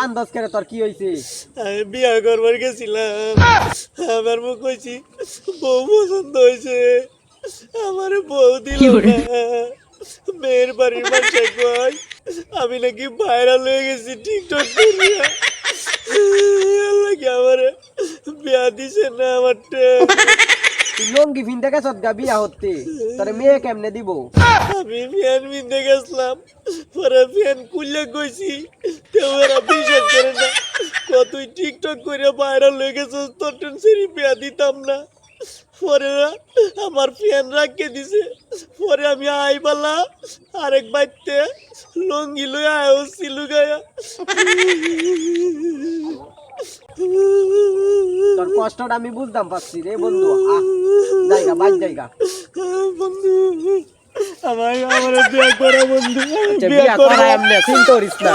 কান্দস করে, তোর কি হইছে? আমি বিয়া করবার গেছিলাম, আমার মুখ কইছি বউ পছন্দ হয়েছে, আমার বউ দিল না। মেয়ের বাড়ির মানুষে কয় আমি নাকি ভাইরাল হয়ে গেছি টিকটক করিয়া, আল্লাহ কি আমারে বিয়া দিছে না আমারটা। তুই লঙ্গি ভিনতে গেছত গা বিয়া হতে, তোরে মেয়ে কেমনে দিব? আমি ফ্যান বিনতে গেছিলাম, পরে ফ্যান খুললে গেছি, কেউ এরা বিশ্বাস করে না। তুই টিকটক করে ভাইরাল হয়ে গেছিস, তোর টেনশনই বিয়া দিতাম না। পরে আমার ফ্যান রাখিয়ে দিছে, পরে আমি আইবালা আরেক বাইতে লঙ্গি লই আয় সিলু গায়া। তোর কষ্টটা আমি বুঝতাম পারছি রে বন্ধু। জায়গা বাদ জায়গা, বন্ধু আমার আমার বিয়া করা বন্ধু, বিয়া করা এমনি চিন্তা করিস না।